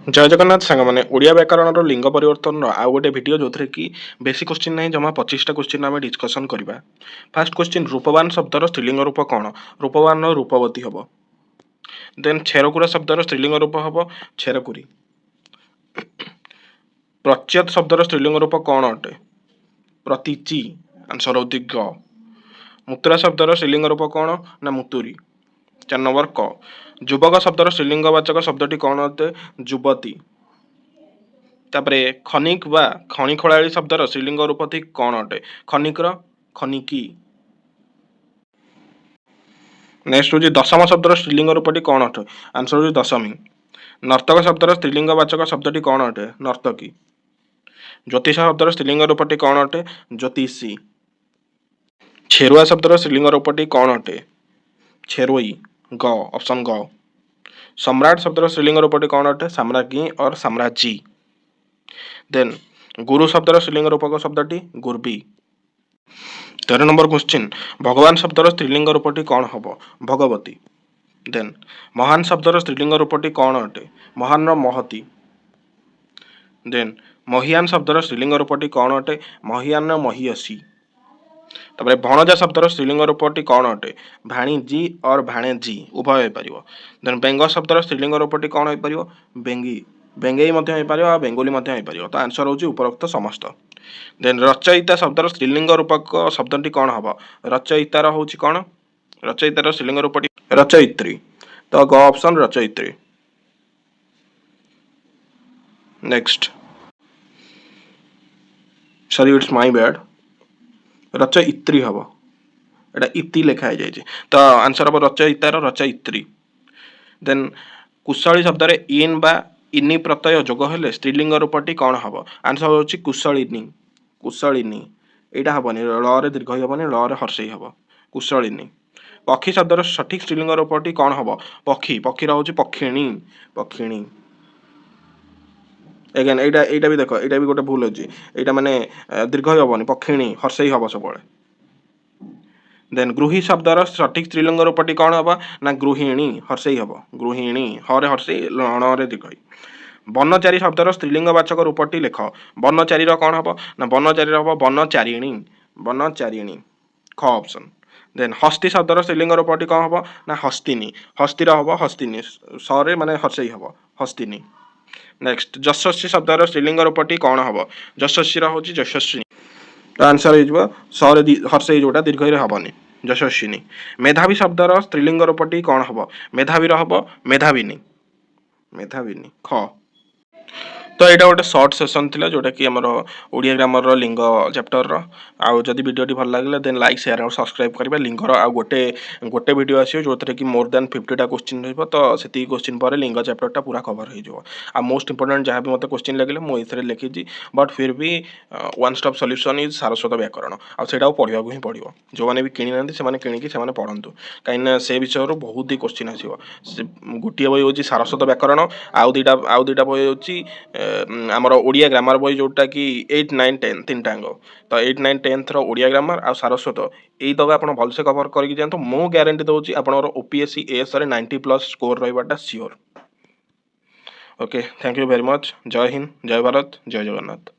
जय जगन्नाथ सांग मैंने ओडिया व्याकरण लिंग परिवर्तन आउ गोटे भिडियो जो थे कि बेसी क्वेश्चन नहीं जमा 25टा क्वेश्चन आम डिस्कसन करवा। फास्ट क्वेश्चन रूपवान शब्दर स्त्रीलिंग रूप कौन? रूपवान रूपवती हम। देन छेरकुरा शब्दर स्त्रीलिंग रूप हम छेरकुरी। प्रच्यत शब्दर स्त्रीलिंग रूप कौन अटे? प्रतीचि। आंसर होती ग। मुत्रा शब्दर स्त्रीलिंग रूप कौन ना मुतुरी। 4 नंबर क। युवक शब्दर स्त्रीलिंगवाचक शब्दटी कौन अटे? युवती। तापरे खनिक बा खनि खोलाड़ी शब्दर स्त्रीलिंग रूप थी कौन अटे? खनिकर खनिकी। नेक्स्ट हूँ दशम शब्दर स्त्रीलिंग रूपटी कौन अटे? आंसर हूँ दशमी। नर्तक शब्दर स्त्रीलिंगवाचक शब्दटी कौन अटे? नर्तकी। ज्योतिष शब्दर स्त्रीलिंग रूपटी कौन अटे? ज्योतिषी। छेरुआ शब्दर स्त्रीलिंग रूपटी कौन अटे? छेरुई। ग ऑप्शन ग। सम्राट शब्दर स्त्रीलिंग रूपटी कौन अटे? साम्राज्ञी और साम्राज्यी। देन गुरु शब्दर स्त्रीलिंग रूपक शब्दटी गुर्बी। 13 नंबर क्वेश्चन भगवान शब्दर स्त्रीलिंग रूपटी कौन हम? भगवती। देन महान शब्दर स्त्रीलिंग रूपटी कौन अटे? महान महती। देन महियान शब्दर स्त्रीलिंग रूपटी कौन अटे? महियान महियसी। तापर भणजा शब्दर स्त्रीलिंग रूपटी कौन अटे? भाणीजी और भाणेजी उभय हो पार। देन बेंग शब्दर स्त्रीलिंग रूपटी कौन हो पार? बेंगी। बेंगई हो बेंगोली हो पार। तो आंसर हूँ उपरोक्त समस्त। देन रचयिता शब्दर स्त्रीलिंग रूपक शब्दटी कौन हम? रचयितार हूँ कौन? रचयितार स्त्रीलिंग रूपटी रचयित्री। तो ग ऑप्शन रचयित्री। Next sorry it's my bad रचयित्री हम एटा इति लिखा है जाइए तो आंसर हम रचयितार रचयित्री। देन कुशली शब्द इन बा इनि प्रत्यय जोग हेले स्त्रीलिंग रूपटी कौन हम? आंसर हूँ कुशलिनी। कुशलिनी यहाँ हेनी रे दीर्घ हेनी रे हर्षई हम कुशलिनी। पक्षी शब्दर सठिक स्त्रीलिंग रूपटी कौन हम? पक्षी। पक्षी हूँ पक्षिणी। पक्षिणी। एगेन एटा भी देख एटा भी गोटे भूल अच्छी यहाँ माने दीर्घ हेनी पक्षिणी हर्षई हम सब। देन गृही शब्दर सठिक स्त्रीलिंग रूपटी कौन हम? ना गृहिणी हर्षई हम गृहिणी हरे हर्षई रे दीर्घ। बनचारी शब्दर स्त्रीलिंगवाचक रूपटी लेख। बनचारी कौन हम? ना बनचारी हम बनचारिणी। बनचारिणी ख ऑप्शन। देन हस्ती शब्दर स्त्रीलिंग रूपटी कौन हम? ना हस्तिनी। हस्तीर हम हस्तिनी सरे माने हर्षई हम हस्तिनी। नेक्स्ट यशस्वी शब्दर स्त्रीलिंग रूपटी कौन हम? यशस्वी हूँ यशस्विनी। तो आंसर हो सरे हर्षई जोटा दीर्घ हेनी यशस्विनी। मेधावी शब्दर स्त्रीलिंग रूपटी कौन हम? मेधावी हम मेधाविनी। मेधाविनी ख। तो यहाँ गोटे सर्ट सेसन था जोटा कि आम ओडिया ग्रामर लिंग चैप्टर आउ जदि वीडियो भल लगे देन लाइक शेयर और सब्सक्राइब करेंगे। लिंगर आ गोटे गोटे वीडियो आसो जो कि मोर देन 50टा क्वेश्चन रही तो से क्वेश्चन पर लिंग चैप्टरटा पूरा कवर हो मोस्ट इंपोर्टेंट जहाँ भी मतलब क्वेश्चन लगे मुझे लिखी बट फिर भी one stop solution is Saraswat व्याकरण आटा पढ़ा ही पड़ो जो मैंने भी किणी ना किणिकी पढ़ु कहीं से विषय बहुत ही क्वेश्चन आसो गोटे बही हूँ सारस्वत व्याकरण आउ दुटा बही हूँ आमर ओडिया ग्रामर बही जोटा कि 8, 9, 10 तीन टांग तो 8, 9, 10 ओडिया ग्रामर आ सारस्वत यही तक आप भलसे कवर करके जातु मु ग्यारंटी दूसरी आपंकर ओपीएससी एएस 90+ स्कोर रहा sure. Okay thank you very much. जय हिंद जय भारत जय जगन्नाथ।